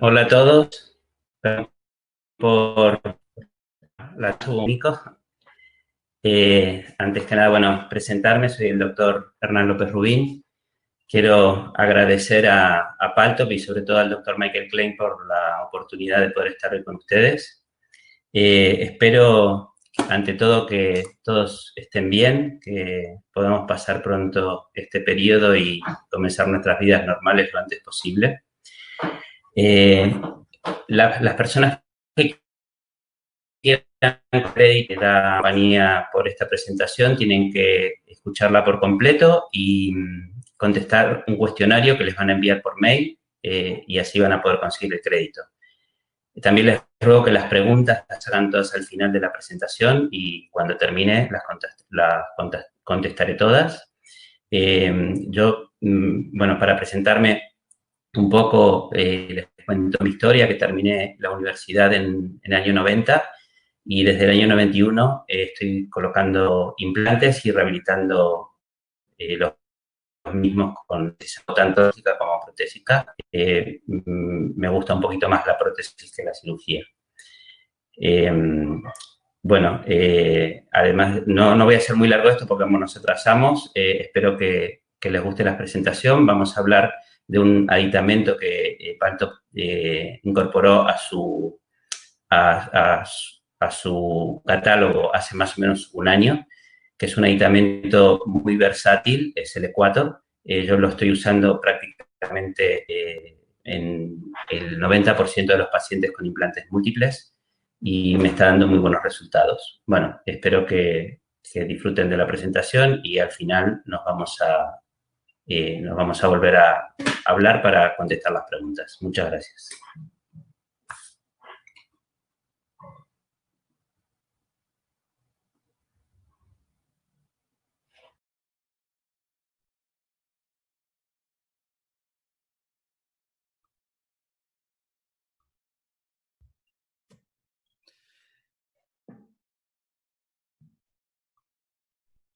Hola a todos, gracias por la únicos. Antes que nada, bueno, presentarme, soy el doctor Hernán López Rubín. Quiero agradecer a Paltop y sobre todo al doctor Michael Klein por la oportunidad de poder estar hoy con ustedes. Espero, ante todo, que todos estén bien, que podamos pasar pronto este periodo y comenzar nuestras vidas normales lo antes posible. Eh, las personas que quieran crédito a la compañía por esta presentación tienen que escucharla por completo y contestar un cuestionario que les van a enviar por mail y así van a poder conseguir el crédito. También les ruego que las preguntas las hagan todas al final de la presentación y cuando termine las contestaré todas. Bueno, para presentarme un poco, les cuento mi historia, que terminé la universidad en el año 90 y desde el año 91 estoy colocando implantes y rehabilitando los mismos con tanto prótesis como protésica. Me gusta un poquito más la prótesis que la cirugía. Eh, bueno, además, no voy a hacer muy largo esto porque como nos atrasamos, espero que les guste la presentación. Vamos a hablar de un aditamento que Paltop incorporó a su catálogo hace más o menos un año, que es un aditamento muy versátil, es el Equator. Yo lo estoy usando prácticamente en el 90% de los pacientes con implantes múltiples y me está dando muy buenos resultados. Bueno, espero que disfruten de la presentación y al final nos vamos a volver a hablar para contestar las preguntas. Muchas gracias.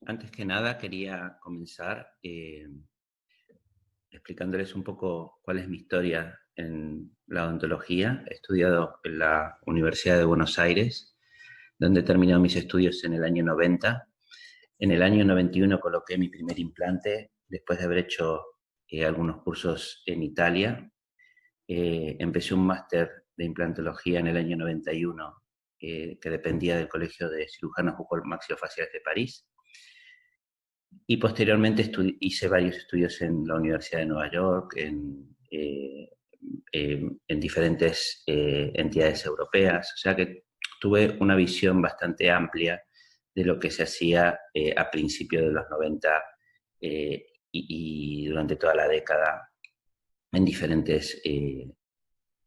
Antes que nada, quería comenzar explicándoles un poco cuál es mi historia en la odontología. He estudiado en la Universidad de Buenos Aires, donde he terminado mis estudios en el año 90. En el año 91 coloqué mi primer implante, después de haber hecho algunos cursos en Italia. Empecé un máster de implantología en el año 91, que dependía del Colegio de Cirujanos Bucomaxilofaciales de París. Y posteriormente hice varios estudios en la Universidad de Nueva York, en diferentes entidades europeas, o sea que tuve una visión bastante amplia de lo que se hacía a principios de los 90 y durante toda la década en diferentes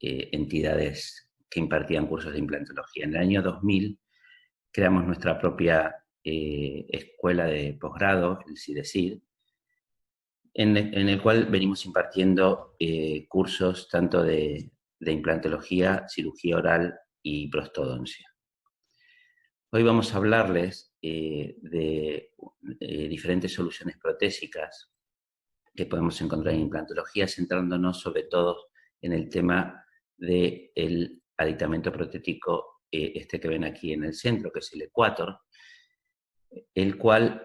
entidades que impartían cursos de implantología. En el año 2000 creamos nuestra propia escuela de posgrado, el CIDESID, en el cual venimos impartiendo cursos tanto de implantología, cirugía oral y prostodoncia. Hoy vamos a hablarles de diferentes soluciones protésicas que podemos encontrar en implantología, centrándonos sobre todo en el tema del aditamento protético, este que ven aquí en el centro, que es el Equator, el cual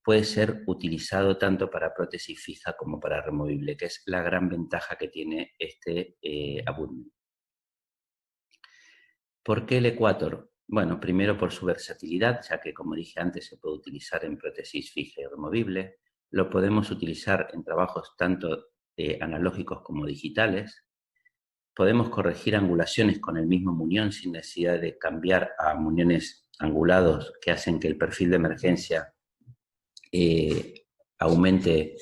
puede ser utilizado tanto para prótesis fija como para removible, que es la gran ventaja que tiene este abutment. ¿Por qué el Equator? Bueno, primero por su versatilidad, ya que como dije antes se puede utilizar en prótesis fija y removible. Lo podemos utilizar en trabajos tanto analógicos como digitales. Podemos corregir angulaciones con el mismo muñón sin necesidad de cambiar a muñones angulados que hacen que el perfil de emergencia aumente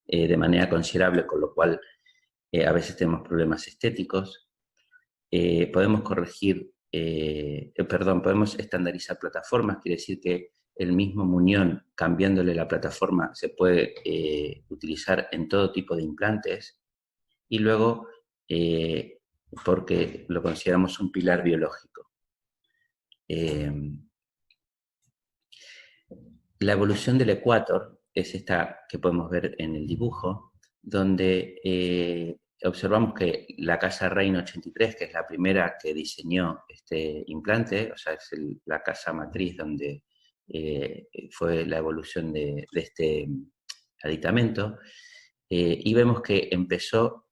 de manera considerable, con lo cual a veces tenemos problemas estéticos. Podemos podemos estandarizar plataformas, quiere decir que el mismo muñón, cambiándole la plataforma, se puede utilizar en todo tipo de implantes. Y luego, porque lo consideramos un pilar biológico. La evolución del Equator es esta que podemos ver en el dibujo, donde observamos que la casa Reina 83, que es la primera que diseñó este implante, o sea, es la casa matriz donde fue la evolución de este aditamento, y vemos que empezó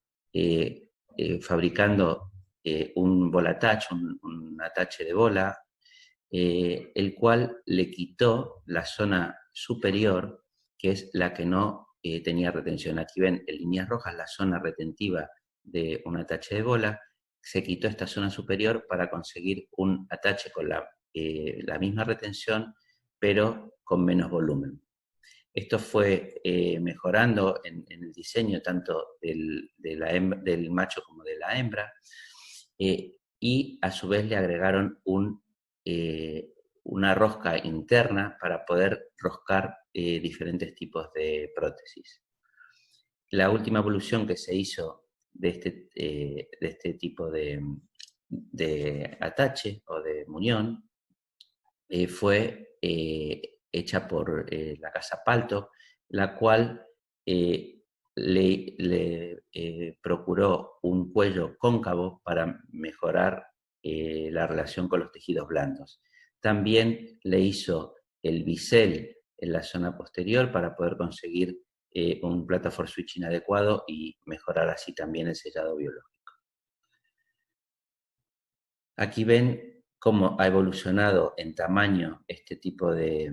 fabricando un bola attach, un atache de bola, el cual le quitó la zona superior, que es la que no tenía retención. Aquí ven en líneas rojas la zona retentiva de un atache de bola. Se quitó esta zona superior para conseguir un atache con la misma retención, pero con menos volumen. Esto fue mejorando en el diseño tanto del macho como de la hembra, y a su vez le agregaron una rosca interna para poder roscar diferentes tipos de prótesis. La última evolución que se hizo de este tipo de atache o de muñón fue hecha por la casa Palto, la cual le procuró un cuello cóncavo para mejorar la relación con los tejidos blandos. También le hizo el bisel en la zona posterior para poder conseguir un plataform switching adecuado y mejorar así también el sellado biológico. Aquí ven cómo ha evolucionado en tamaño este tipo de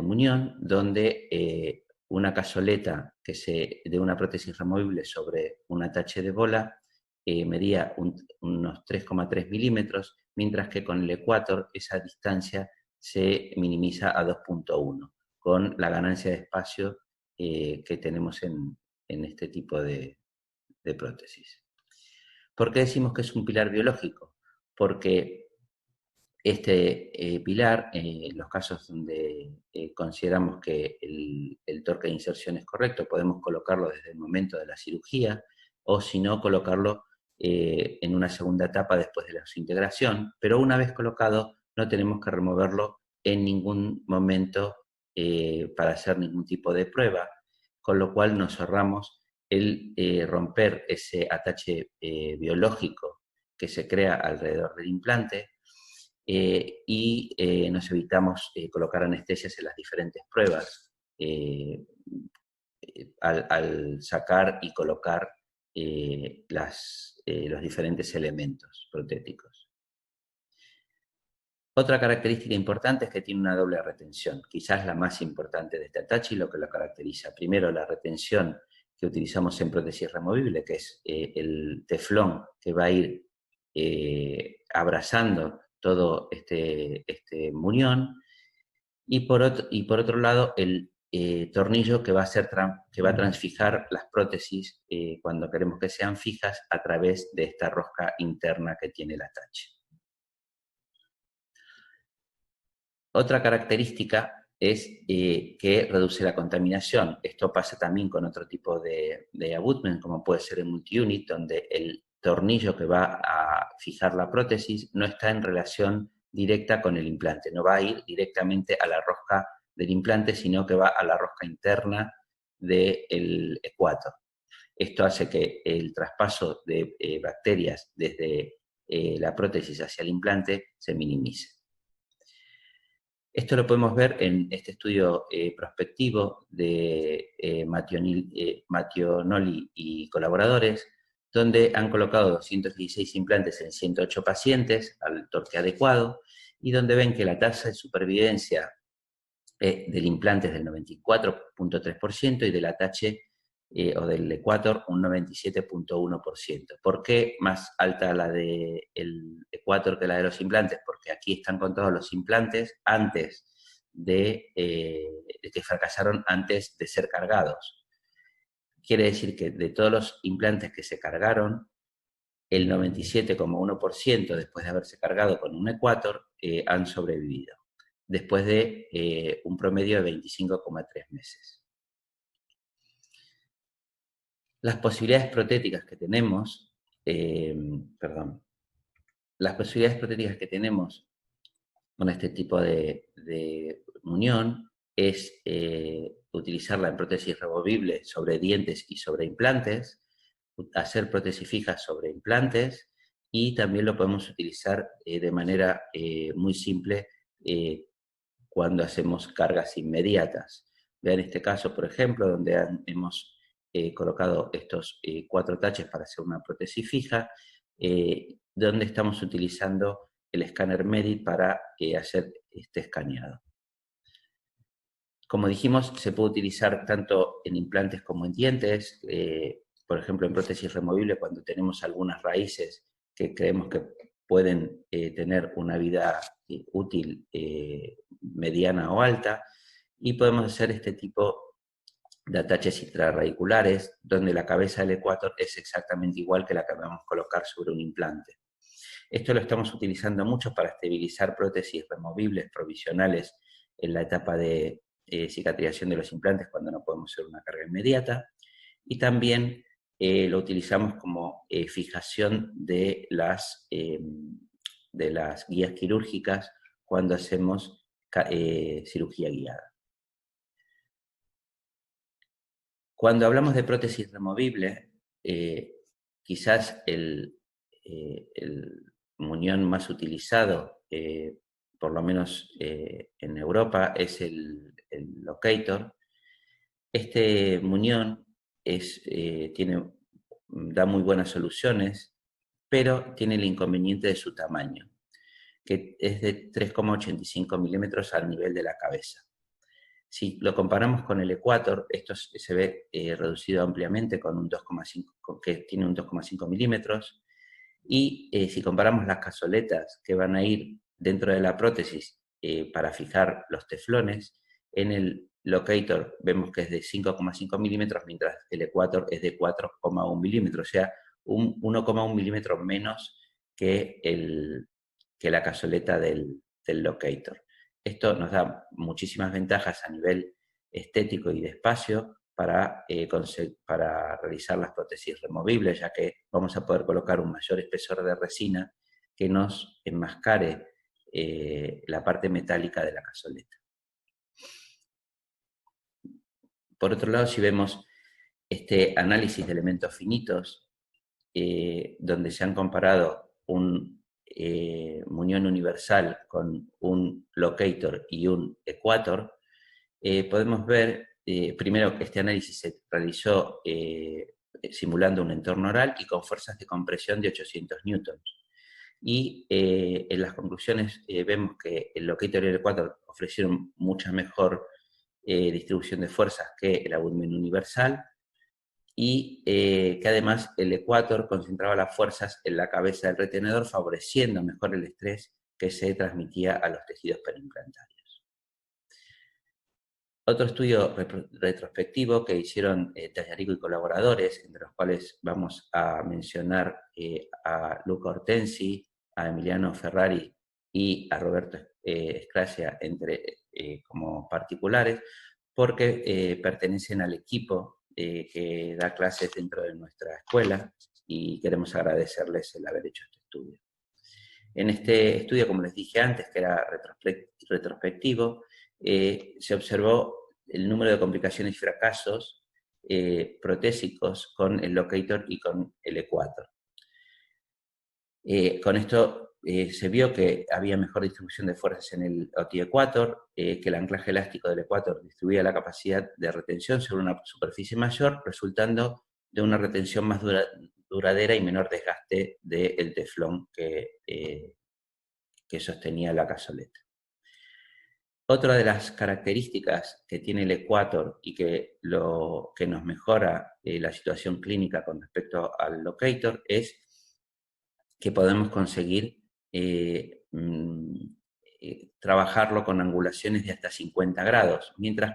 muñón, donde una cazoleta de una prótesis removible sobre un atache de bola medía unos 3,3 milímetros, mientras que con el Equator esa distancia se minimiza a 2,1, con la ganancia de espacio que tenemos en este tipo de prótesis. ¿Por qué decimos que es un pilar biológico? Porque este pilar, en los casos donde consideramos que el torque de inserción es correcto, podemos colocarlo desde el momento de la cirugía, o si no, colocarlo en una segunda etapa después de la integración, pero una vez colocado no tenemos que removerlo en ningún momento para hacer ningún tipo de prueba, con lo cual nos ahorramos el romper ese atache biológico que se crea alrededor del implante, y nos evitamos colocar anestesias en las diferentes pruebas al sacar y colocar los diferentes elementos protéticos. Otra característica importante es que tiene una doble retención, quizás la más importante de este atache y lo que lo caracteriza. Primero, la retención que utilizamos en prótesis removible, que es el teflón que va a ir abrazando todo este muñón, y por otro lado el tornillo que va a transfijar las prótesis cuando queremos que sean fijas a través de esta rosca interna que tiene el atache. Otra característica es que reduce la contaminación. Esto pasa también con otro tipo de abutment, como puede ser el multi-unit, donde el tornillo que va a fijar la prótesis no está en relación directa con el implante, no va a ir directamente a la rosca del implante, sino que va a la rosca interna del ecuator. Esto hace que el traspaso de bacterias desde la prótesis hacia el implante se minimice. Esto lo podemos ver en este estudio prospectivo de Mattionoli y colaboradores, donde han colocado 216 implantes en 108 pacientes al torque adecuado, y donde ven que la tasa de supervivencia del implante es del 94,3% y del atache o del Equator un 97,1%. ¿Por qué más alta la del Equator que la de los implantes? Porque aquí están contados los implantes antes de que fracasaron antes de ser cargados. Quiere decir que de todos los implantes que se cargaron, el 97,1% después de haberse cargado con un Equator han sobrevivido, después de un promedio de 25,3 meses. Las posibilidades protéticas que tenemos, las posibilidades protéticas que tenemos con este tipo de unión es utilizarla en prótesis removible sobre dientes y sobre implantes, hacer prótesis fijas sobre implantes y también lo podemos utilizar de manera muy simple cuando hacemos cargas inmediatas. Vean este caso, por ejemplo, donde hemos colocado estos 4 taches para hacer una prótesis fija, donde estamos utilizando el escáner MEDIT para hacer este escaneado. Como dijimos, se puede utilizar tanto en implantes como en dientes, por ejemplo, en prótesis removible, cuando tenemos algunas raíces que creemos que pueden tener una vida útil mediana o alta, y podemos hacer este tipo de ataches intrarradiculares, donde la cabeza del ecuator es exactamente igual que la que vamos a colocar sobre un implante. Esto lo estamos utilizando mucho para estabilizar prótesis removibles provisionales en la etapa de cicatrización de los implantes cuando no podemos hacer una carga inmediata, y también lo utilizamos como fijación de las guías quirúrgicas cuando hacemos cirugía guiada. Cuando hablamos de prótesis removible, quizás el muñón más utilizado, por lo menos en Europa, es el locator. Este muñón da muy buenas soluciones, pero tiene el inconveniente de su tamaño, que es de 3,85 milímetros al nivel de la cabeza. Si lo comparamos con el ecuator, esto se ve reducido ampliamente con un 2,5, que tiene un 2,5 milímetros, y si comparamos las cazoletas que van a ir dentro de la prótesis para fijar los teflones, en el locator vemos que es de 5,5 milímetros, mientras el ecuator es de 4,1 milímetros, o sea, un 1,1 milímetro menos que la cazoleta del locator. Esto nos da muchísimas ventajas a nivel estético y de espacio para realizar las prótesis removibles, ya que vamos a poder colocar un mayor espesor de resina que nos enmascare la parte metálica de la cazoleta. Por otro lado, si vemos este análisis de elementos finitos, donde se han comparado un muñón universal con un locator y un ecuator, podemos ver primero que este análisis se realizó simulando un entorno oral y con fuerzas de compresión de 800 newtons. Y en las conclusiones vemos que el locator y el ecuator ofrecieron mucha mejor distribución de fuerzas que el abdomen universal, y que además el ecuator concentraba las fuerzas en la cabeza del retenedor, favoreciendo mejor el estrés que se transmitía a los tejidos periimplantarios. Otro estudio retrospectivo que hicieron Tallarico y colaboradores, entre los cuales vamos a mencionar a Luca Hortensi, a Emiliano Ferrari y a Roberto Scracia como particulares, porque pertenecen al equipo que da clases dentro de nuestra escuela, y queremos agradecerles el haber hecho este estudio. En este estudio, como les dije antes, que era retrospectivo, se observó el número de complicaciones y fracasos protésicos con el locator y con el ecuator. Con esto se vio que había mejor distribución de fuerzas en el OT-ecuator, que el anclaje elástico del ecuator distribuía la capacidad de retención sobre una superficie mayor, resultando de una retención más duradera y menor desgaste del teflón que sostenía la cazoleta. Otra de las características que tiene el ecuator y que nos mejora la situación clínica con respecto al locator es que podemos conseguir trabajarlo con angulaciones de hasta 50 grados, mientras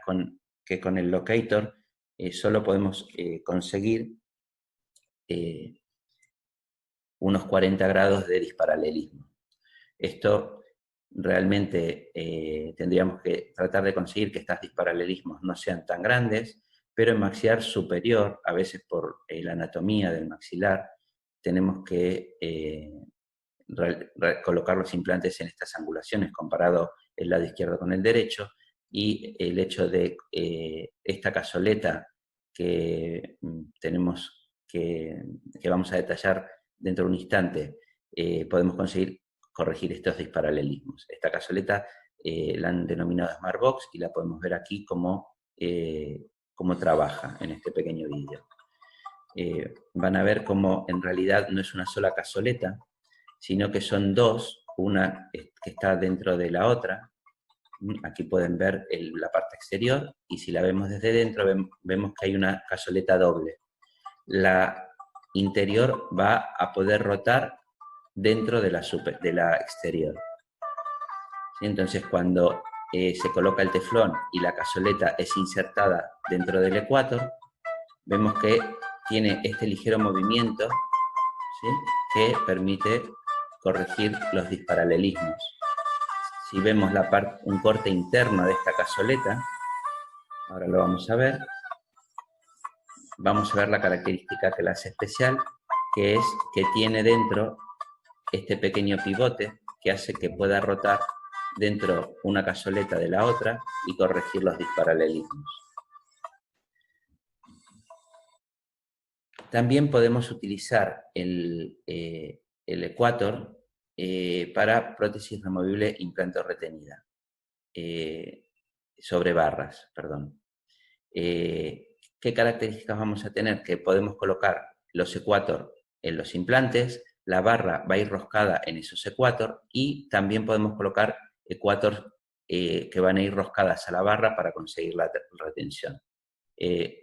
que con el locator solo podemos conseguir unos 40 grados de disparalelismo. Esto realmente tendríamos que tratar de conseguir que estos disparalelismos no sean tan grandes, pero en maxilar superior, a veces por la anatomía del maxilar, tenemos que colocar los implantes en estas angulaciones, comparado el lado izquierdo con el derecho, y el hecho de esta cazoleta que tenemos que vamos a detallar dentro de un instante, podemos conseguir corregir estos disparalelismos. Esta cazoleta la han denominado Smartbox y la podemos ver aquí cómo trabaja en este pequeño vídeo. Van a ver cómo en realidad no es una sola cazoleta, sino que son dos, una que está dentro de la otra. Aquí pueden ver la parte exterior y si la vemos desde dentro vemos que hay una cazoleta doble. La interior va a poder rotar dentro de la exterior. ¿Sí? Entonces cuando se coloca el teflón y la cazoleta es insertada dentro del ecuador, vemos que tiene este ligero movimiento, ¿sí?, que permite corregir los disparalelismos. Si vemos un corte interno de esta cazoleta, ahora lo vamos a ver la característica que la hace especial, que es que tiene dentro este pequeño pivote que hace que pueda rotar dentro una cazoleta de la otra y corregir los disparalelismos. También podemos utilizar el ecuador para prótesis removible implante retenida, sobre barras, perdón. ¿Qué características vamos a tener? Que podemos colocar los ecuador en los implantes, la barra va a ir roscada en esos ecuador y también podemos colocar ecuador que van a ir roscadas a la barra para conseguir la retención.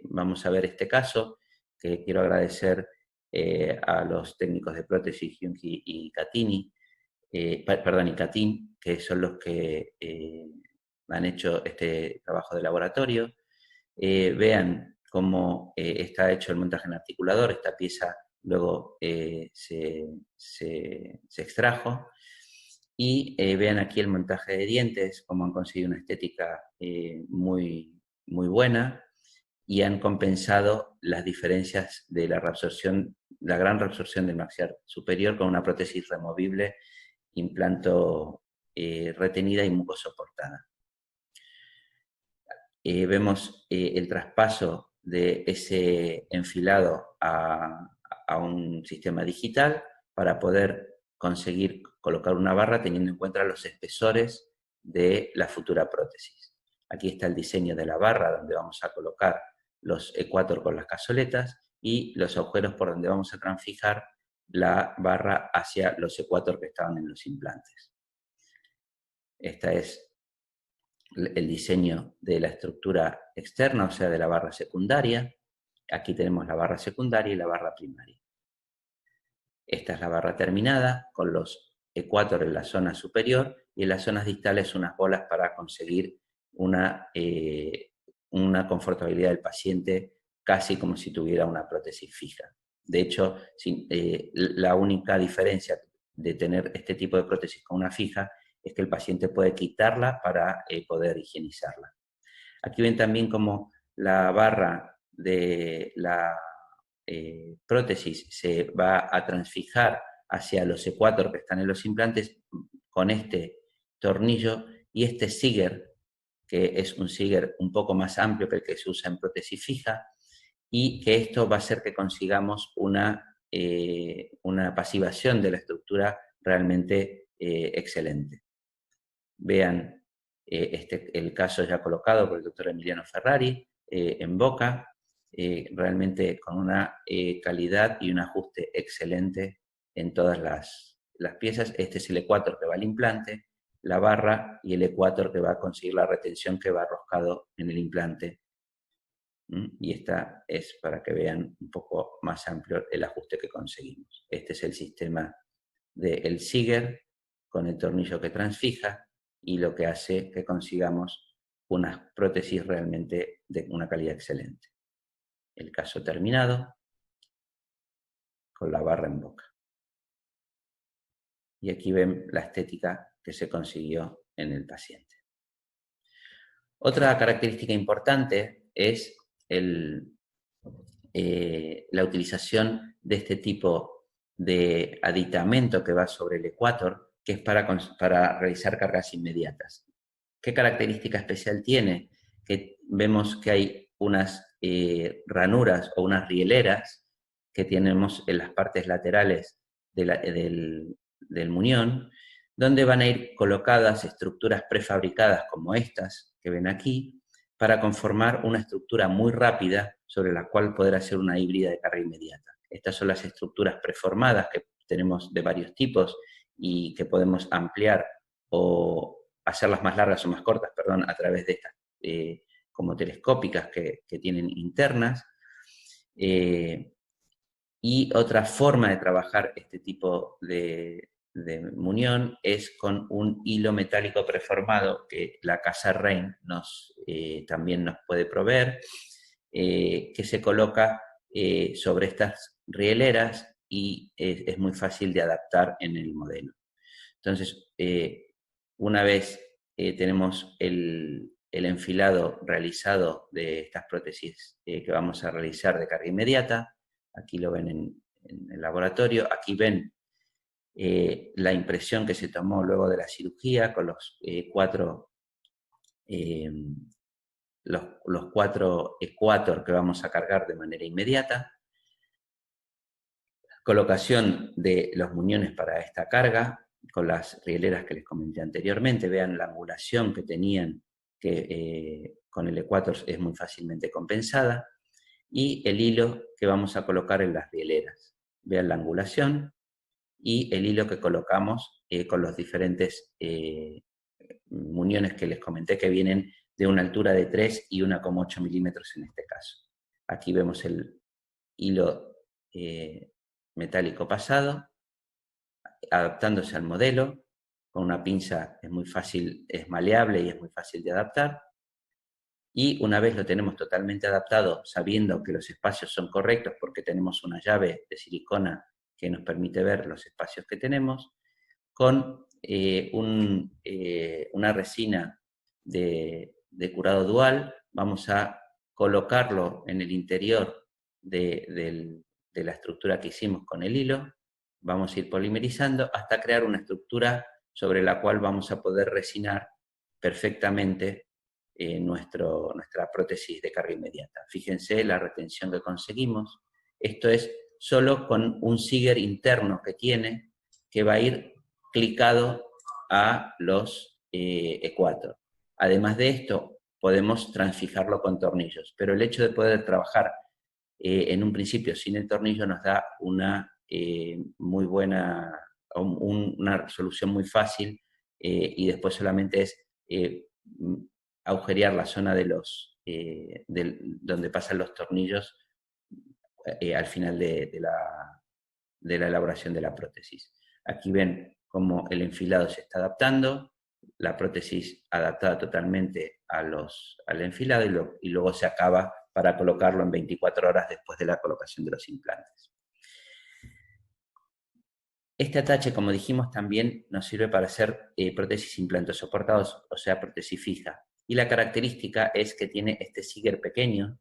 Vamos a ver este caso, que quiero agradecer a los técnicos de prótesis Hyungi y Catini, y Catin, que son los que han hecho este trabajo de laboratorio. Vean cómo está hecho el montaje en articulador. Esta pieza luego se extrajo. Y vean aquí el montaje de dientes, cómo han conseguido una estética muy, muy buena y han compensado las diferencias de la reabsorción, la gran reabsorción del maxilar superior con una prótesis removible, implanto retenida y mucosoportada. Vemos el traspaso de ese enfilado a un sistema digital para poder conseguir colocar una barra teniendo en cuenta los espesores de la futura prótesis. Aquí está el diseño de la barra donde vamos a colocar los ecuador con las cazoletas y los agujeros por donde vamos a transfijar la barra hacia los ecuador que estaban en los implantes. Esta es el diseño de la estructura externa, o sea, de la barra secundaria. Aquí tenemos la barra secundaria y la barra primaria. Esta es la barra terminada, con los ecuador en la zona superior y en las zonas distales unas bolas para conseguir una confortabilidad del paciente casi como si tuviera una prótesis fija. De hecho, la única diferencia de tener este tipo de prótesis con una fija es que el paciente puede quitarla para poder higienizarla. Aquí ven también cómo la barra de la prótesis se va a transfijar hacia los ecuador que están en los implantes con este tornillo y este Siger, que es un Siger un poco más amplio que el que se usa en prótesis fija, y que esto va a hacer que consigamos una pasivación de la estructura realmente excelente. Vean el caso ya colocado por el doctor Emiliano Ferrari en boca, realmente con una calidad y un ajuste excelente en todas las piezas. Este es el ecuador que va al implante, la barra y el ecuador que va a conseguir la retención que va roscado en el implante. Y esta es para que vean un poco más amplio el ajuste que conseguimos. Este es el sistema del Siger con el tornillo que transfija y lo que hace que consigamos unas prótesis realmente de una calidad excelente. El caso terminado con la barra en boca. Y aquí ven la estética que se consiguió en el paciente. Otra característica importante es la utilización de este tipo de aditamento que va sobre el ecuador, que es para realizar cargas inmediatas. ¿Qué característica especial tiene? Que vemos que hay unas ranuras o unas rieleras que tenemos en las partes laterales del muñón, donde van a ir colocadas estructuras prefabricadas como estas que ven aquí, para conformar una estructura muy rápida sobre la cual poder hacer una híbrida de carga inmediata. Estas son las estructuras preformadas que tenemos de varios tipos y que podemos ampliar o hacerlas más largas o más cortas, perdón, a través de estas como telescópicas que tienen internas. Y otra forma de trabajar este tipo de muñón es con un hilo metálico preformado que la casa Rein también nos puede proveer, que se coloca sobre estas rieleras y es muy fácil de adaptar en el modelo. Entonces, una vez tenemos el enfilado realizado de estas prótesis que vamos a realizar de carga inmediata, aquí lo ven en el laboratorio, aquí ven la impresión que se tomó luego de la cirugía con los cuatro ecuator que vamos a cargar de manera inmediata, colocación de los muñones para esta carga, con las rieleras que les comenté anteriormente, vean la angulación que tenían, que con el ecuator es muy fácilmente compensada, y el hilo que vamos a colocar en las rieleras. Vean la angulación y el hilo que colocamos con los diferentes muñones que les comenté que vienen de una altura de 3 y 1,8 milímetros en este caso. Aquí vemos el hilo metálico pasado, adaptándose al modelo. Con una pinza es muy fácil, es maleable y es muy fácil de adaptar. Y una vez lo tenemos totalmente adaptado, sabiendo que los espacios son correctos porque tenemos una llave de silicona que nos permite ver los espacios que tenemos, con una resina de curado dual, vamos a colocarlo en el interior de la estructura que hicimos con el hilo, vamos a ir polimerizando hasta crear una estructura sobre la cual vamos a poder resinar perfectamente nuestra prótesis de carga inmediata. Fíjense la retención que conseguimos. Esto es solo con un Siger interno que tiene, que va a ir clicado a los ecuator. Además de esto, podemos transfijarlo con tornillos, pero el hecho de poder trabajar en un principio sin el tornillo nos da una muy buena, una solución muy fácil y después solamente es agujerear la zona de donde pasan los tornillos al final de la elaboración de la prótesis. Aquí ven cómo el enfilado se está adaptando, la prótesis adaptada totalmente al enfilado y luego se acaba para colocarlo en 24 horas después de la colocación de los implantes. Este atache, como dijimos, también nos sirve para hacer prótesis implantes soportados, o sea, prótesis fija. Y la característica es que tiene este Siger pequeño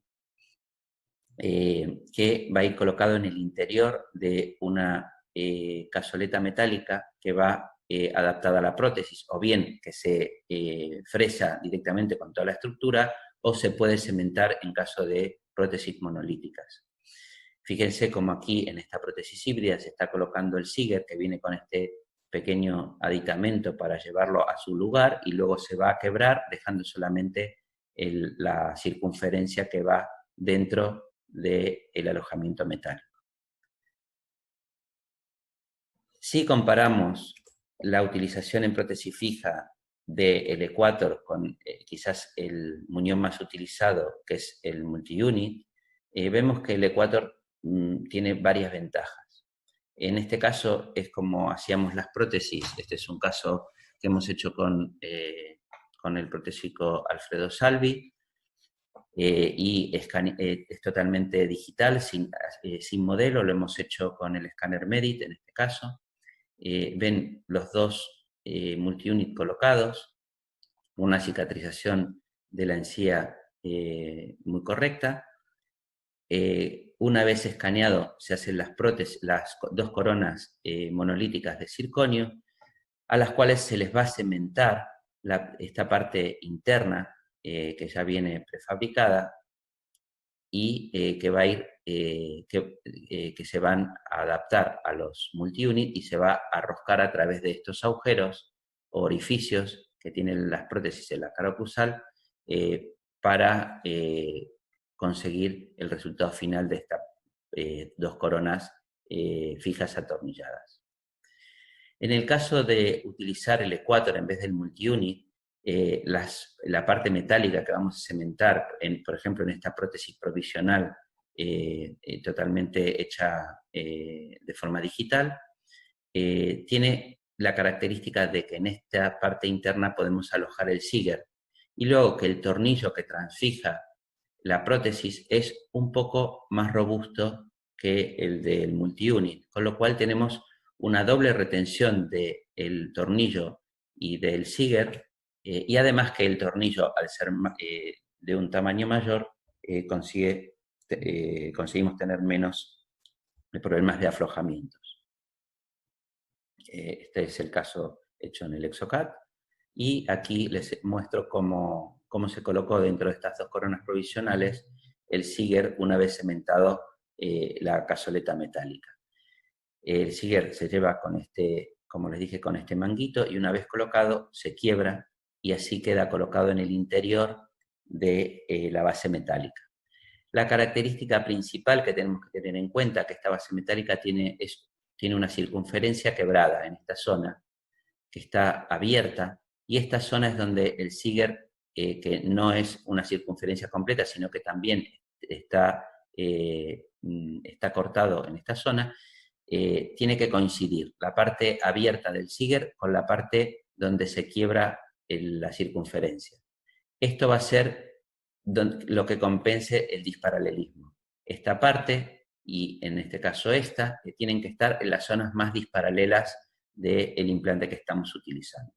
que va a ir colocado en el interior de una cazoleta metálica que va adaptada a la prótesis, o bien que se fresa directamente con toda la estructura, o se puede cementar en caso de prótesis monolíticas. Fíjense cómo aquí en esta prótesis híbrida se está colocando el Siger que viene con este pequeño aditamento para llevarlo a su lugar y luego se va a quebrar dejando solamente la circunferencia que va dentro del alojamiento metálico. Si comparamos la utilización en prótesis fija del ecuator con quizás el muñón más utilizado, que es el multi-unit, vemos que el ecuator tiene varias ventajas. En este caso es como hacíamos las prótesis. Este es un caso que hemos hecho con el protésico Alfredo Salvi, y es totalmente digital, sin modelo, lo hemos hecho con el escáner Medit en este caso. Ven los dos multi-unit colocados, una cicatrización de la encía muy correcta. Una vez escaneado se hacen las dos coronas monolíticas de circonio, a las cuales se les va a cementar esta parte interna que ya viene prefabricada y que va a ir que se van a adaptar a los multiunit y se va a roscar a través de estos agujeros o orificios que tienen las prótesis en la cara oclusal para conseguir el resultado final de estas dos coronas fijas atornilladas. En el caso de utilizar el ecuator en vez del multiunit, la parte metálica que vamos a cementar, por ejemplo, en esta prótesis provisional totalmente hecha de forma digital, tiene la característica de que en esta parte interna podemos alojar el Siger y luego que el tornillo que transfija la prótesis es un poco más robusto que el del multiunit, con lo cual tenemos una doble retención del tornillo y del Siger, y además que el tornillo, al ser de un tamaño mayor, conseguimos tener menos problemas de aflojamientos. Este es el caso hecho en el Exocad, y aquí les muestro cómo se colocó dentro de estas dos coronas provisionales el Siger una vez cementado la cazoleta metálica. El Siger se lleva con este, como les dije, con este manguito, y una vez colocado se quiebra y así queda colocado en el interior de la base metálica. La característica principal que tenemos que tener en cuenta es que esta base metálica tiene una circunferencia quebrada en esta zona, que está abierta, y esta zona es donde el Siger, que no es una circunferencia completa, sino que también está cortado en esta zona, tiene que coincidir la parte abierta del Siger con la parte donde se quiebra la circunferencia. Esto va a ser lo que compense el disparalelismo. Esta parte, y en este caso esta, tienen que estar en las zonas más disparalelas del implante que estamos utilizando.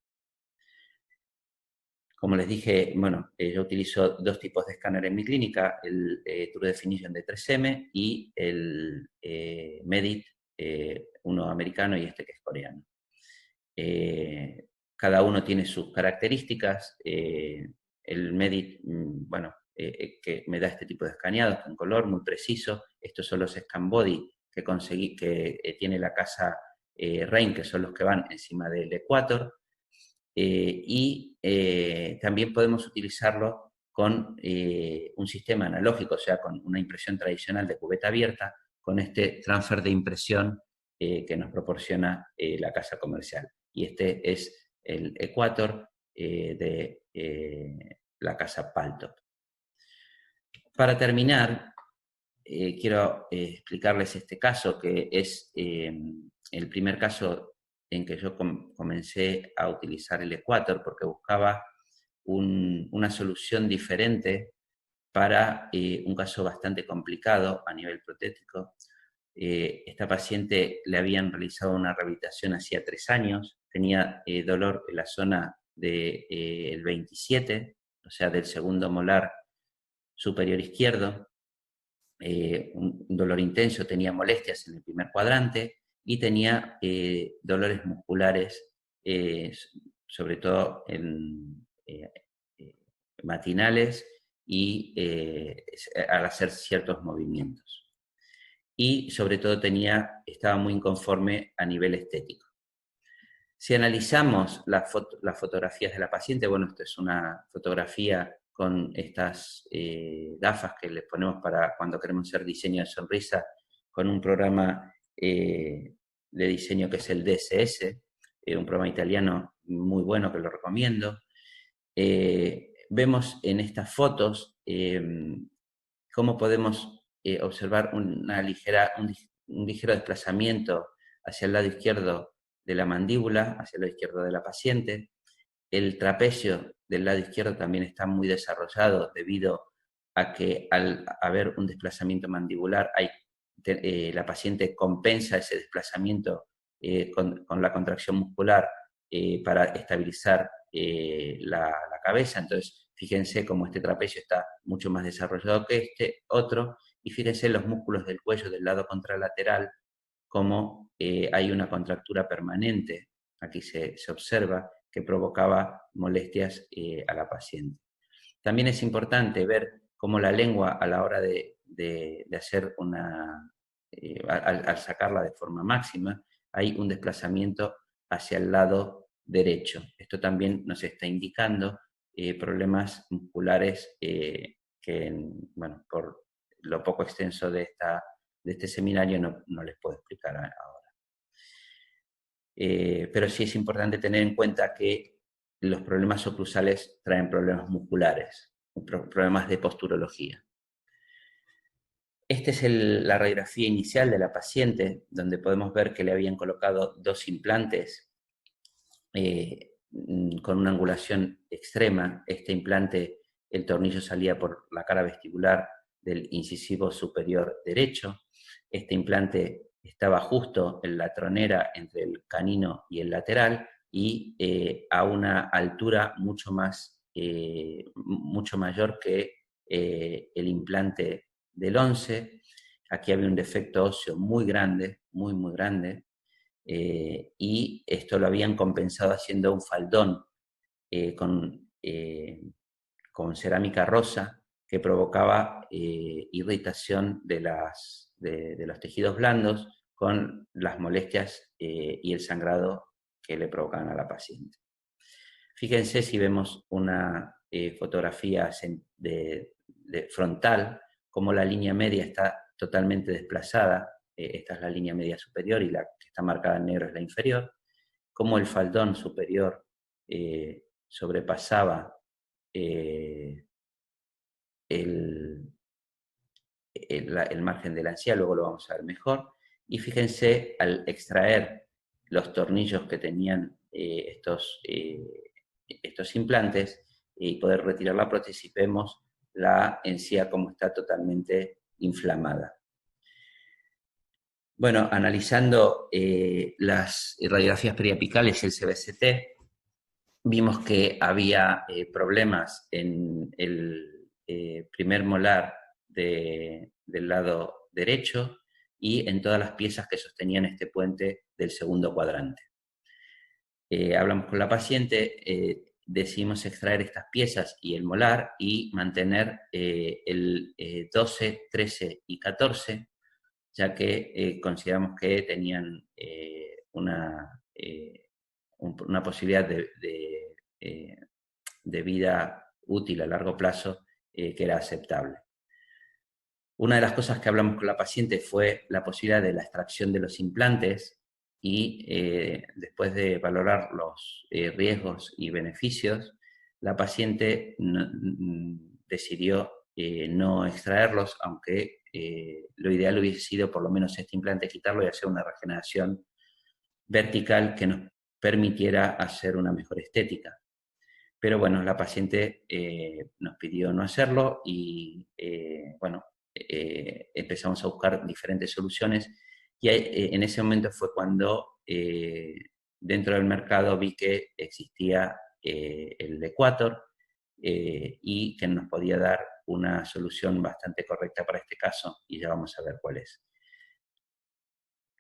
Como les dije, bueno, yo utilizo dos tipos de escáner en mi clínica, el True Definition de 3M y el Medit, uno americano y este que es coreano. Cada uno tiene sus características. El Medit, bueno, que me da este tipo de escaneados con color muy preciso. Estos son los Scan Body que conseguí, que tiene la casa Rain, que son los que van encima del ecuator. Y también podemos utilizarlo con un sistema analógico, o sea, con una impresión tradicional de cubeta abierta, con este transfer de impresión que nos proporciona la casa comercial. Y este es el ecuator de la casa Paltop. Para terminar, quiero explicarles este caso, que es el primer caso en que yo comencé a utilizar el ecuator, porque buscaba una solución diferente para un caso bastante complicado a nivel protético. Esta paciente le habían realizado una rehabilitación hacía 3 años, tenía dolor en la zona del 27, o sea, del segundo molar superior izquierdo, un dolor intenso, tenía molestias en el primer cuadrante y tenía dolores musculares, sobre todo matinales y al hacer ciertos movimientos. Y sobre todo estaba muy inconforme a nivel estético. Si analizamos las fotografías de la paciente, bueno, esto es una fotografía con estas gafas que les ponemos para cuando queremos hacer diseño de sonrisa, con un programa de diseño que es el DSS, un programa italiano muy bueno que lo recomiendo. Vemos en estas fotos cómo podemos observar un ligero desplazamiento hacia el lado izquierdo de la mandíbula, hacia el lado izquierdo de la paciente. El trapecio del lado izquierdo también está muy desarrollado debido a que al haber un desplazamiento mandibular, la paciente compensa ese desplazamiento con la contracción muscular para estabilizar la cabeza. Entonces, fíjense cómo este trapecio está mucho más desarrollado que este otro, y fíjense los músculos del cuello del lado contralateral, cómo hay una contractura permanente. Aquí se observa que provocaba molestias a la paciente. También es importante ver cómo la lengua, a la hora de de hacer una, al sacarla de forma máxima, hay un desplazamiento hacia el lado derecho. Esto también nos está indicando problemas musculares que, bueno, por lo poco extenso de este seminario no les puedo explicar ahora. Pero sí es importante tener en cuenta que los problemas oclusales traen problemas musculares, problemas de posturología. Esta es la radiografía inicial de la paciente, donde podemos ver que le habían colocado 2 implantes con una angulación extrema. Este implante, el tornillo salía por la cara vestibular del incisivo superior derecho. Este implante estaba justo en la tronera entre el canino y el lateral y a una altura mucho mayor que el implante del 11. Aquí había un defecto óseo muy grande, muy grande, y esto lo habían compensado haciendo un faldón con cerámica rosa que provocaba irritación de los tejidos blandos con las molestias y el sangrado que le provocaban a la paciente. Fíjense si vemos una fotografía frontal, como la línea media está totalmente desplazada. Esta es la línea media superior y la que está marcada en negro es la inferior. Como el faldón superior sobrepasaba el margen de la encía, luego lo vamos a ver mejor. Y fíjense, al extraer los tornillos que tenían estos implantes y poder retirar la prótesis, vemos la encía como está totalmente inflamada. Bueno, analizando las radiografías periapicales y el CBCT, vimos que había problemas en el primer molar del lado derecho y en todas las piezas que sostenían este puente del segundo cuadrante. Hablamos con la paciente, decidimos extraer estas piezas y el molar y mantener el 12, 13 y 14, ya que consideramos que tenían una posibilidad de vida útil a largo plazo que era aceptable. Una de las cosas que hablamos con la paciente fue la posibilidad de la extracción de los implantes y después de valorar los riesgos y beneficios, la paciente decidió no extraerlos, aunque lo ideal hubiese sido por lo menos este implante quitarlo y hacer una regeneración vertical que nos permitiera hacer una mejor estética. Pero bueno, la paciente nos pidió no hacerlo y bueno, empezamos a buscar diferentes soluciones y en ese momento fue cuando dentro del mercado vi que existía el Equator y que nos podía dar una solución bastante correcta para este caso y ya vamos a ver cuál es.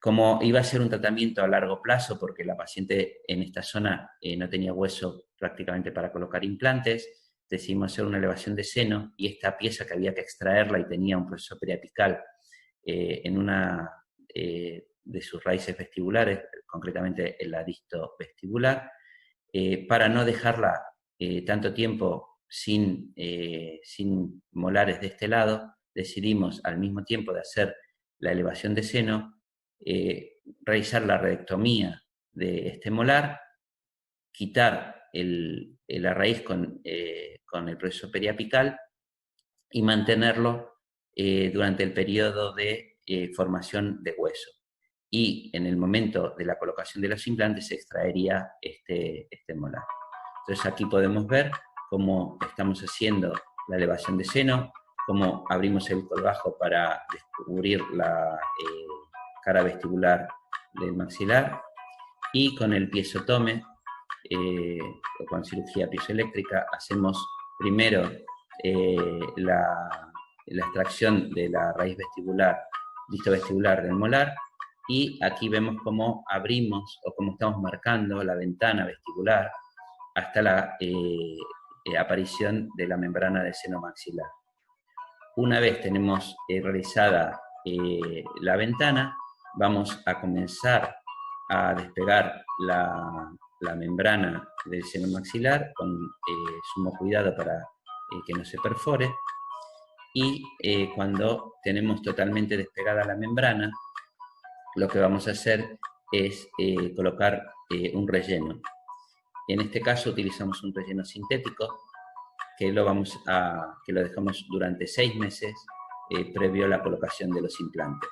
Como iba a ser un tratamiento a largo plazo, porque la paciente en esta zona no tenía hueso prácticamente para colocar implantes, decidimos hacer una elevación de seno y esta pieza que había que extraerla y tenía un proceso periapical en una de sus raíces vestibulares, concretamente el ladisto vestibular, para no dejarla tanto tiempo sin molares de este lado, decidimos al mismo tiempo de hacer la elevación de seno, realizar la redectomía de este molar, quitar la raíz con el proceso periapical y mantenerlo durante el periodo de formación de hueso. Y en el momento de la colocación de los implantes se extraería este molar. Entonces aquí podemos ver cómo estamos haciendo la elevación de seno, cómo abrimos el colgajo para descubrir la cara vestibular del maxilar y con el piezotome o con cirugía piezoeléctrica hacemos primero la extracción de la raíz vestibular, listo vestibular del molar, y aquí vemos cómo abrimos o cómo estamos marcando la ventana vestibular hasta la aparición de la membrana del seno maxilar. Una vez tenemos realizada la ventana, vamos a comenzar a despegar la membrana del seno maxilar con sumo cuidado para que no se perfore. Y cuando tenemos totalmente despegada la membrana, lo que vamos a hacer es colocar un relleno. En este caso utilizamos un relleno sintético que lo dejamos durante 6 meses previo a la colocación de los implantes.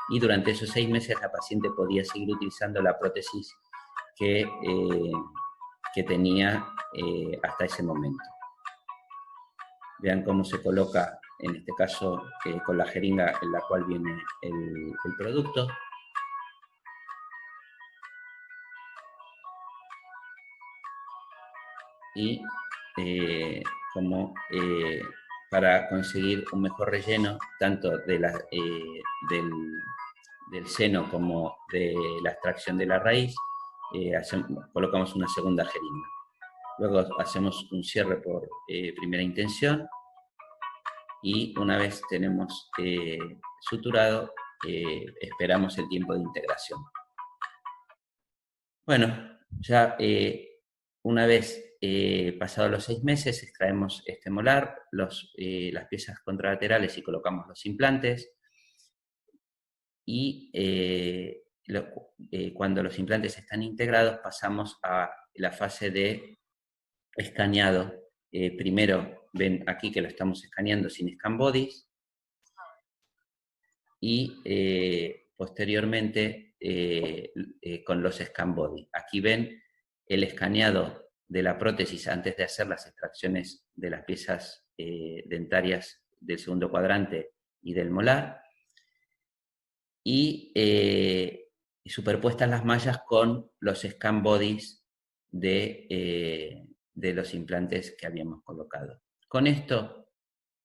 Y durante esos 6 meses la paciente podía seguir utilizando la prótesis que tenía hasta ese momento. Vean cómo se coloca, en este caso, con la jeringa en la cual viene el producto. Y para conseguir un mejor relleno, tanto del seno como de la extracción de la raíz, colocamos una segunda jeringa. Luego hacemos un cierre por primera intención y una vez tenemos suturado, esperamos el tiempo de integración. Bueno, ya una vez pasados los 6 meses, extraemos este molar, las piezas contralaterales y colocamos los implantes. Y cuando los implantes están integrados, pasamos a la fase de escaneado. Primero, ven aquí que lo estamos escaneando sin scan bodies. Y posteriormente con los scan body. Aquí ven el escaneado de la prótesis antes de hacer las extracciones de las piezas dentarias del segundo cuadrante y del molar, y superpuestas las mallas con los scan bodies de los implantes que habíamos colocado. Con esto,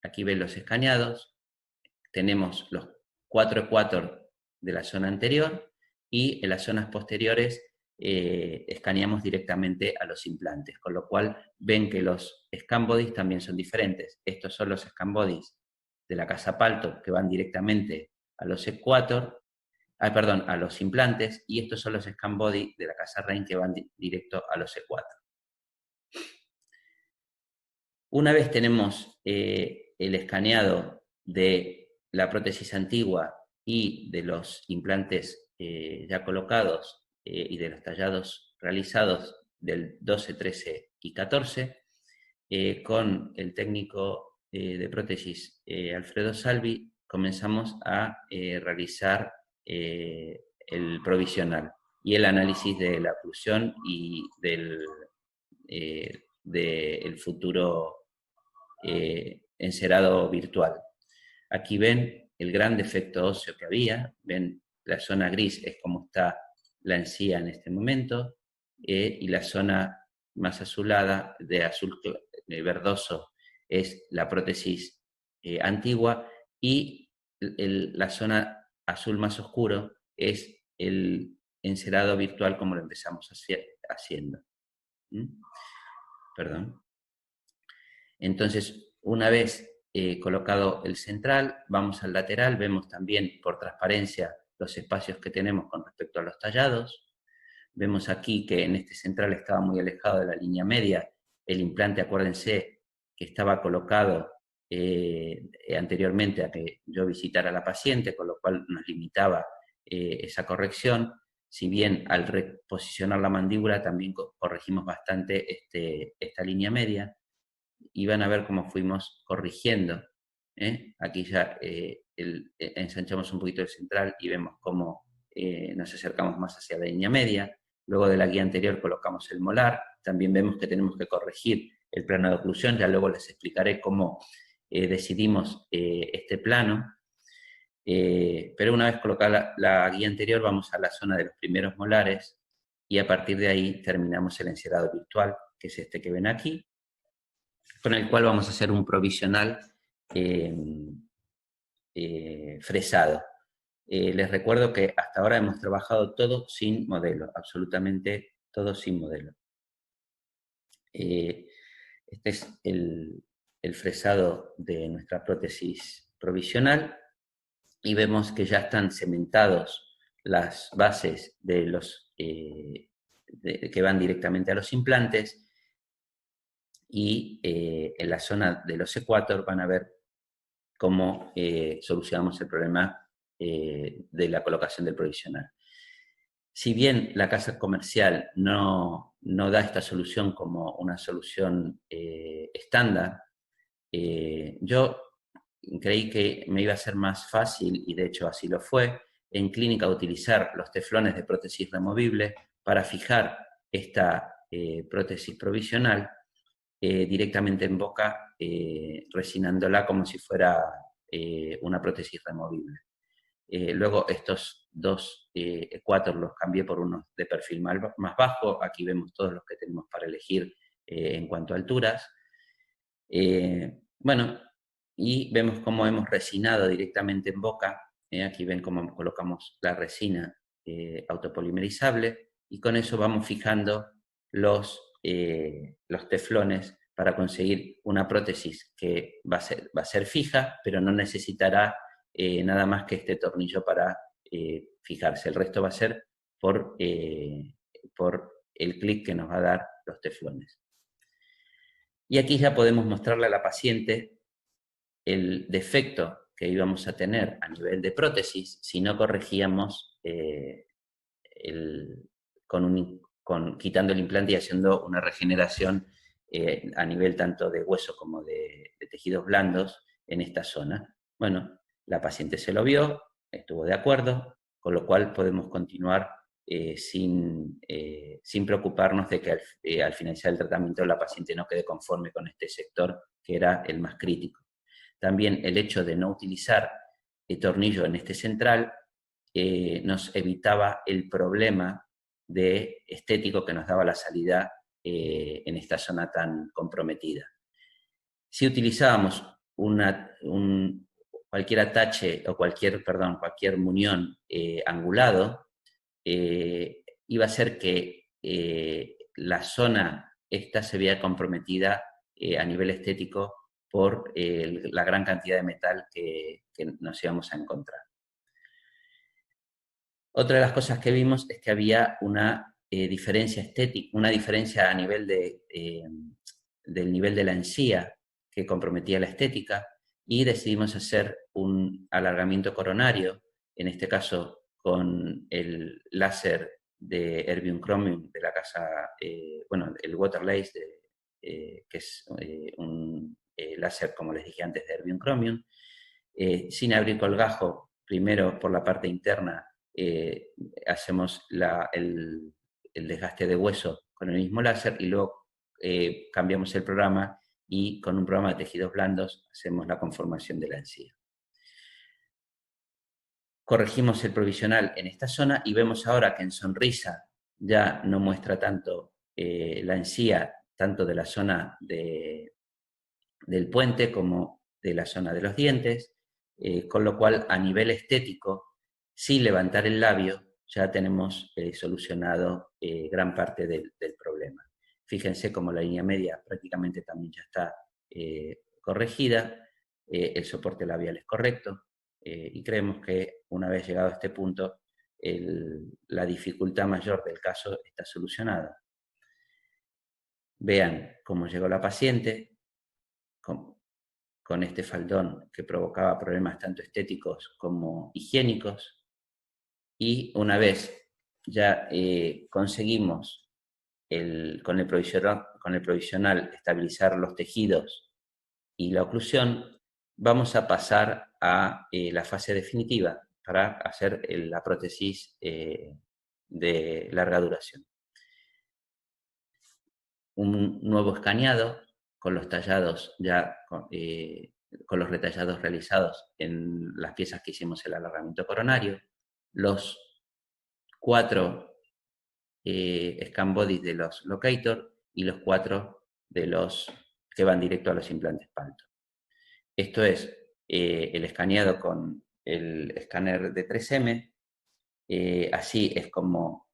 aquí ven los escaneados, tenemos los 4 ecuator de la zona anterior y en las zonas posteriores escaneamos directamente a los implantes, con lo cual ven que los scan bodies también son diferentes. Estos son los scan bodies de la casa Palto que van directamente a los ecuator, a los implantes, y estos son los scan bodies de la casa Rein que van directo a los ecuator. Una vez tenemos el escaneado de la prótesis antigua y de los implantes ya colocados y de los tallados realizados del 12, 13 y 14, con el técnico de prótesis Alfredo Salvi comenzamos a realizar el provisional y el análisis de la oclusión y del futuro encerado virtual. Aquí ven el gran defecto óseo que había, ven la zona gris es como está la encía en este momento, y la zona más azulada, de azul verdoso, es la prótesis antigua, y la zona azul más oscuro es el encerado virtual como lo empezamos haciendo. Perdón. Entonces, una vez colocado el central, vamos al lateral, vemos también por transparencia los espacios que tenemos con respecto a los tallados. Vemos aquí que en este central estaba muy alejado de la línea media. El implante, acuérdense, que estaba colocado anteriormente a que yo visitara a la paciente, con lo cual nos limitaba esa corrección. Si bien al reposicionar la mandíbula también corregimos bastante esta línea media, y van a ver cómo fuimos corrigiendo. Aquí ya ensanchamos un poquito el central y vemos cómo nos acercamos más hacia la línea media. Luego de la guía anterior colocamos el molar. También vemos que tenemos que corregir el plano de oclusión. Ya luego les explicaré cómo decidimos este plano. Pero una vez colocada la guía anterior, vamos a la zona de los primeros molares y a partir de ahí terminamos el encerado virtual, que es este que ven aquí, con el cual vamos a hacer un provisional fresado. Les recuerdo que hasta ahora hemos trabajado todo sin modelo, absolutamente todo sin modelo. Este es el fresado de nuestra prótesis provisional y vemos que ya están cementados las bases de los que van directamente a los implantes, y en la zona de los ecuator van a ver cómo solucionamos el problema de la colocación del provisional. Si bien la casa comercial no da esta solución como una solución estándar, yo creí que me iba a ser más fácil, y de hecho así lo fue, en clínica utilizar los teflones de prótesis removible para fijar esta prótesis provisional directamente en boca, resinándola como si fuera una prótesis removible. Luego estos dos ecuator los cambié por unos de perfil más bajo. Aquí vemos todos los que tenemos para elegir en cuanto a alturas. Bueno, y vemos cómo hemos resinado directamente en boca. Aquí ven cómo colocamos la resina autopolimerizable, y con eso vamos fijando los teflones para conseguir una prótesis que va a ser fija, pero no necesitará nada más que este tornillo para fijarse. El resto va a ser por el clic que nos va a dar los teflones. Y aquí ya podemos mostrarle a la paciente el defecto que íbamos a tener a nivel de prótesis si no corregíamos quitando el implante y haciendo una regeneración a nivel tanto de hueso como de tejidos blandos en esta zona. Bueno, la paciente se lo vio, estuvo de acuerdo, con lo cual podemos continuar sin preocuparnos de que al finalizar el tratamiento la paciente no quede conforme con este sector que era el más crítico. También el hecho de no utilizar el tornillo en este central nos evitaba el problema de estético que nos daba la salida en esta zona tan comprometida. Si utilizábamos cualquier atache o cualquier muñón angulado, iba a ser que la zona esta se vea comprometida a nivel estético por la gran cantidad de metal que nos íbamos a encontrar. Otra de las cosas que vimos es que había una diferencia estética, una diferencia a nivel del nivel de la encía que comprometía la estética, y decidimos hacer un alargamiento coronario, en este caso con el láser de Erbium Chromium de la casa, el Waterlace, que es un láser, como les dije antes, de Erbium Chromium, sin abrir colgajo. Primero por la parte interna hacemos el desgaste de hueso con el mismo láser, y luego cambiamos el programa, y con un programa de tejidos blandos hacemos la conformación de la encía. Corregimos el provisional en esta zona y vemos ahora que en sonrisa ya no muestra tanto la encía, tanto de la zona del puente como de la zona de los dientes, con lo cual a nivel estético, sin levantar el labio, ya tenemos solucionado gran parte del problema. Fíjense cómo la línea media prácticamente también ya está corregida, el soporte labial es correcto, y creemos que una vez llegado a este punto, la dificultad mayor del caso está solucionada. Vean cómo llegó la paciente, con este faldón que provocaba problemas tanto estéticos como higiénicos, y una vez ya conseguimos con el provisional estabilizar los tejidos y la oclusión, vamos a pasar a la fase definitiva para hacer la prótesis de larga duración. Un nuevo escaneado con los tallados ya, con los retallados realizados en las piezas que hicimos el alargamiento coronario, los 4 scan bodies de los locator y los 4 de los que van directo a los implantes palto. Esto es el escaneado con el escáner de 3M, así es como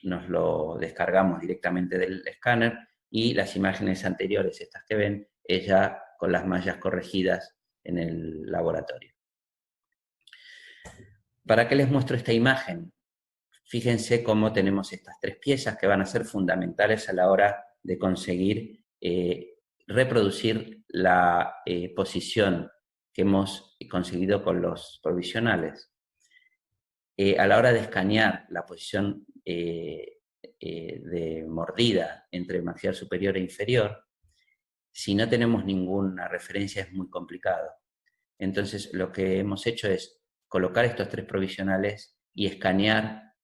nos lo descargamos directamente del escáner, y las imágenes anteriores, estas que ven, es ya con las mallas corregidas en el laboratorio. ¿Para qué les muestro esta imagen? Fíjense cómo tenemos estas tres piezas que van a ser fundamentales a la hora de conseguir reproducir la posición que hemos conseguido con los provisionales. A la hora de escanear la posición de mordida entre maxilar superior e inferior, si no tenemos ninguna referencia es muy complicado. Entonces lo que hemos hecho es colocar estos tres provisionales y escanear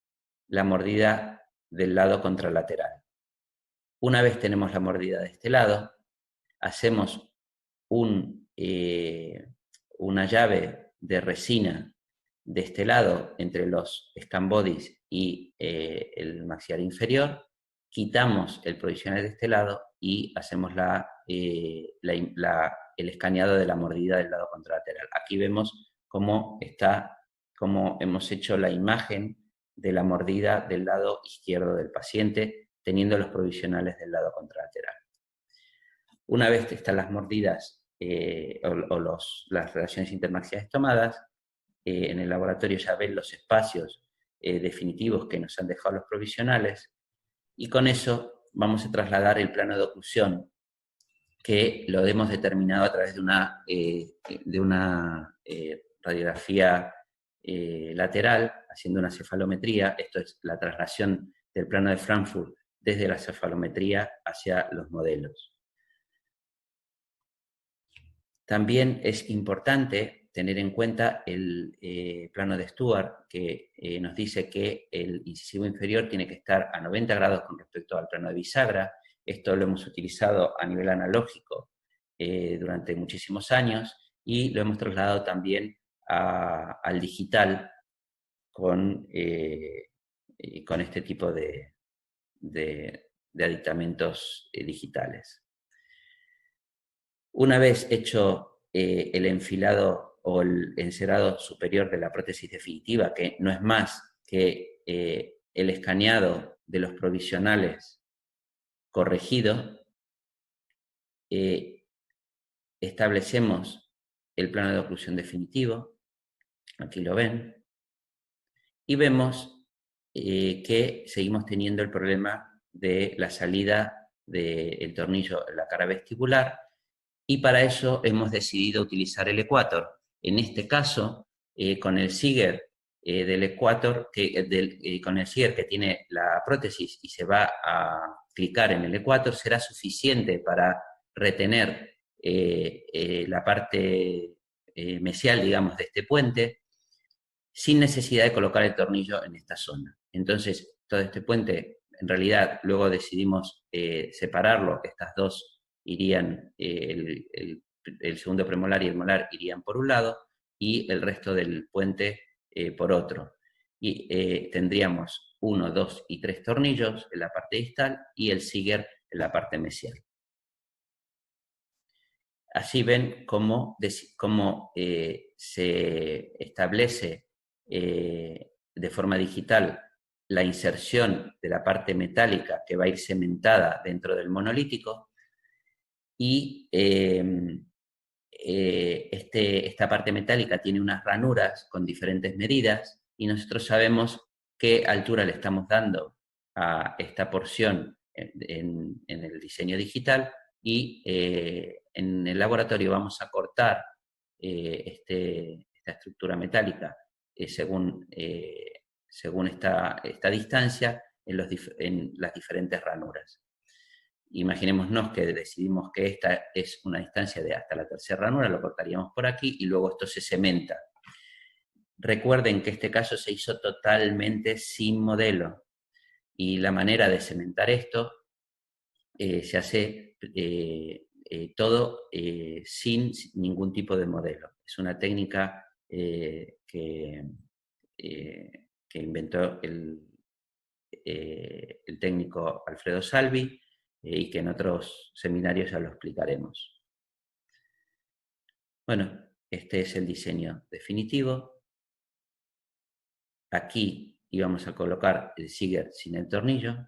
la mordida del lado contralateral. Una vez tenemos la mordida de este lado, hacemos una llave de resina de este lado entre los scan bodies y el maxilar inferior, quitamos el provisional de este lado y hacemos el escaneado de la mordida del lado contralateral. Aquí vemos cómo hemos hecho la imagen de la mordida del lado izquierdo del paciente, teniendo los provisionales del lado contralateral. Una vez que están las mordidas las relaciones intermaxilares tomadas, en el laboratorio ya ven los espacios definitivos que nos han dejado los provisionales, y con eso vamos a trasladar el plano de oclusión, que lo hemos determinado a través de una radiografía lateral, haciendo una cefalometría. Esto es la traslación del plano de Frankfurt desde la cefalometría hacia los modelos. También es importante tener en cuenta el plano de Stuart, que nos dice que el incisivo inferior tiene que estar a 90 grados con respecto al plano de bisagra. Esto lo hemos utilizado a nivel analógico durante muchísimos años y lo hemos trasladado también al digital con este tipo de aditamentos digitales. Una vez hecho el enfilado o el encerado superior de la prótesis definitiva, que no es más que el escaneado de los provisionales corregido, establecemos el plano de oclusión definitivo, aquí lo ven, y vemos que seguimos teniendo el problema de la salida del tornillo en la cara vestibular, y para eso hemos decidido utilizar el ecuador. En este caso, con el Siger del ecuador, con el Siger que tiene la prótesis y se va a clicar en el ecuador, será suficiente para retener la parte mesial, digamos, de este puente, sin necesidad de colocar el tornillo en esta zona. Entonces, todo este puente, en realidad, luego decidimos separarlo. Estas dos irían, el segundo premolar y el molar irían por un lado, y el resto del puente por otro. Y tendríamos 1, 2 y 3 tornillos en la parte distal y el Siger en la parte mesial. Así ven cómo se establece de forma digital la inserción de la parte metálica que va a ir cementada dentro del monolítico, y esta parte metálica tiene unas ranuras con diferentes medidas, y nosotros sabemos qué altura le estamos dando a esta porción en el diseño digital, y en el laboratorio vamos a cortar esta estructura metálica según esta distancia en las diferentes ranuras. Imaginémonos que decidimos que esta es una distancia de hasta la tercera ranura, lo cortaríamos por aquí y luego esto se cementa. Recuerden que este caso se hizo totalmente sin modelo, y la manera de cementar esto se hace todo sin ningún tipo de modelo. Es una técnica que inventó el técnico Alfredo Salvi, y que en otros seminarios ya lo explicaremos. Bueno, este es el diseño definitivo. Aquí íbamos a colocar el Siger sin el tornillo,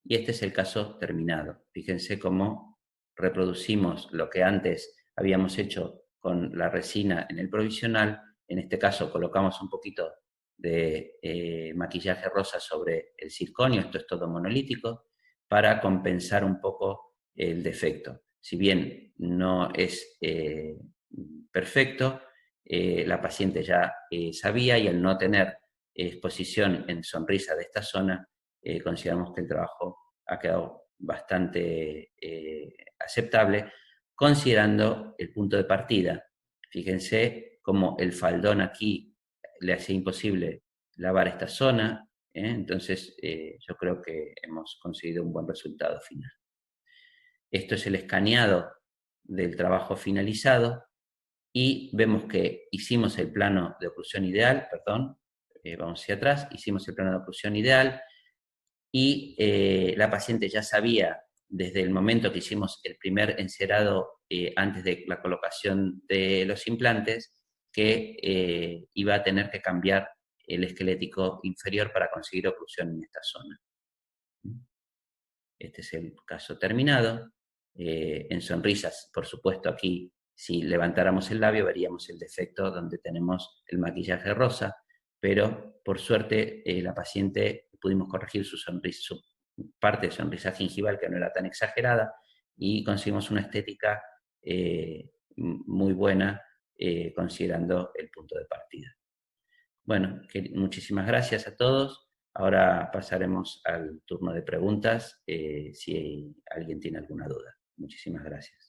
y este es el caso terminado. Fíjense cómo reproducimos lo que antes habíamos hecho con la resina en el provisional. En este caso colocamos un poquito de maquillaje rosa sobre el circonio, esto es todo monolítico, para compensar un poco el defecto. Si bien no es perfecto, la paciente ya sabía, y al no tener exposición en sonrisa de esta zona, consideramos que el trabajo ha quedado bastante aceptable, considerando el punto de partida. Fíjense cómo el faldón aquí le hacía imposible lavar esta zona, entonces yo creo que hemos conseguido un buen resultado final. Esto es el escaneado del trabajo finalizado y vemos que hicimos el plano de oclusión ideal, perdón, vamos hacia atrás, hicimos el plano de oclusión ideal y la paciente ya sabía desde el momento que hicimos el primer encerado antes de la colocación de los implantes que iba a tener que cambiar el esquelético inferior para conseguir oclusión en esta zona. Este es el caso terminado. En sonrisas, por supuesto, aquí, si levantáramos el labio, veríamos el defecto donde tenemos el maquillaje rosa, pero por suerte la paciente pudimos corregir su parte de sonrisa gingival que no era tan exagerada y conseguimos una estética muy buena considerando el punto de partida. Bueno, muchísimas gracias a todos. Ahora pasaremos al turno de preguntas si alguien tiene alguna duda. Muchísimas gracias.